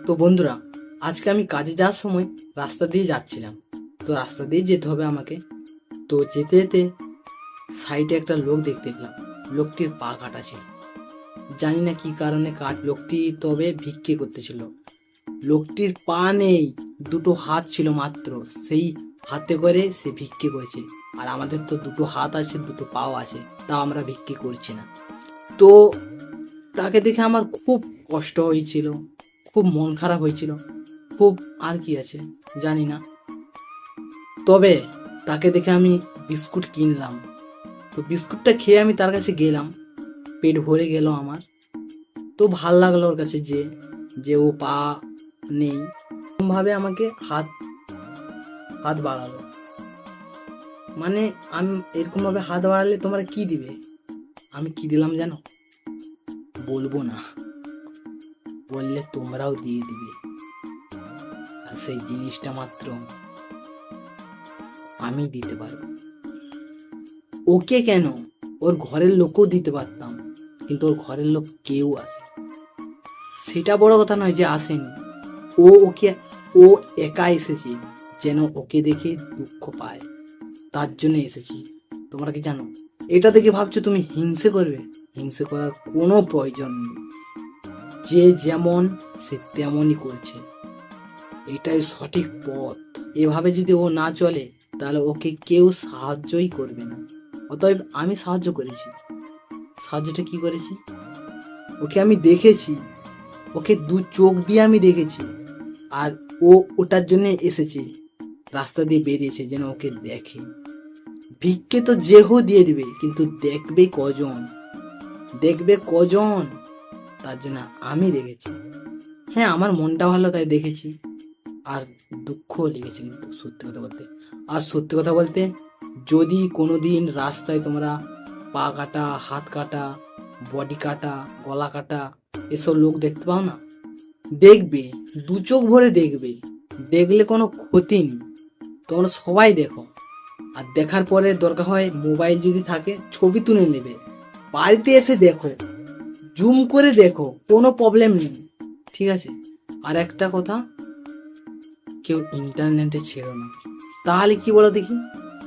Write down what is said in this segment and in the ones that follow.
তো বন্ধুরা, আজকে আমি কাজে যাওয়ার সময় রাস্তা দিয়ে যাচ্ছিলাম। তো রাস্তা দিয়ে যেতে হবে আমাকে। তো যেতে যেতে সাইডে একটা লোক দেখতে পেলাম। লোকটির পা কাটা ছিল। জানি না কি কারণে লোকটি তবে ভিক্ষে করতেছিল। লোকটির পা নেই, দুটো হাত ছিল মাত্র। সেই হাতে করে সে ভিক্ষে করেছে। আর আমাদের তো দুটো হাত আছে, দুটো পাও আছে, তাও আমরা ভিক্ষে করছি না। তো তাকে দেখে আমার খুব কষ্ট হয়েছিল, খুব মন খারাপ হয়েছিল, খুব আর কি আছে জানি না। তবে তাকে দেখে আমি বিস্কুট কিনলাম। তো বিস্কুটটা খেয়ে আমি তার কাছে গেলাম, পেট ভরে গেল আমার। তো ভাল লাগলো ওর কাছে যে যে ও পা নেই, ভাবে আমাকে হাত হাত বাড়ালো। মানে আমি এরকম ভাবে হাত বাড়ালে তোমরা কি দিবে? আমি কি দিলাম জানো? বলবো না, বললে তোমরাও দিয়ে দিবে। আর সেই জিনিসটা মাত্র আমি দিতে পারবো। ওকে কেন, ওর ঘরের লোকও দিতে পারতাম, কিন্তু ওর ঘরের লোক কেউ আসে, সেটা বড় কথা নয় যে আসেনি। ওকে ও একা এসেছে, যেন ওকে দেখে দুঃখ পায়, তার জন্য এসেছি। তোমরা কি জানো? এটা দেখে ভাবছো তুমি হিংসে করবে? হিংসে করার কোনো প্রয়োজন নেই। যে যেমন সে তেমনই করছে, এটাই সঠিক পথ। এভাবে যদি ও না চলে তাহলে ওকে কেউ সাহায্যই করবে না। অতএব আমি সাহায্য করেছি। সাহায্যটা কি করেছি? ওকে আমি দেখেছি, ওকে দু চোখ দিয়ে আমি দেখেছি। আর ও ওটার জন্য এসেছে, রাস্তা দিয়ে বেরিয়েছে যেন ওকে দেখে। ভিক্ষে তো যেহো দিয়ে দিবে, কিন্তু দেখবে কজন, দেখবে কজন, তার জন্য আমি দেখেছি। হ্যাঁ, আমার মনটা ভালো তাই দেখেছি, আর দুঃখও লেগেছে কিন্তু সত্যি কথা বলতে। আর সত্যি কথা বলতে, যদি কোনোদিন রাস্তায় তোমরা পা কাটা, হাত কাটা, বডি কাটা, গলা কাটা এসব লোক দেখতে পাও না, দেখবে, দু চোখ ভরে দেখবে। দেখলে কোনো ক্ষতি নেই, তোমরা সবাই দেখো। আর দেখার পরে দরকার হয় মোবাইল যদি থাকে ছবি তুলে নেবে, বাড়িতে এসে দেখো, জুম করে দেখো, কোনো প্রবলেম নেই, ঠিক আছে? আর একটা কথা, কেউ ইন্টারনেটে ছেড়ো না। তাহলে কি বলো দেখি,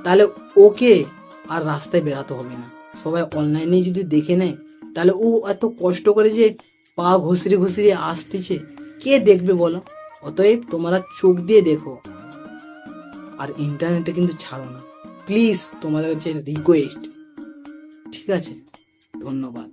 তাহলে ওকে আর রাস্তায় বেরাতে হবে না। সবাই অনলাইনে যদি দেখে নেয়, তাহলে ও এত কষ্ট করে যে পা ঘুষড়ে ঘুষড়ে আসতেছে, কে দেখবে বলো? অতএব তোমরা চোখ দিয়ে দেখো, আর ইন্টারনেটে কিন্তু ছাড়ো না, প্লিজ। তোমাদের কাছে রিকোয়েস্ট, ঠিক আছে? ধন্যবাদ।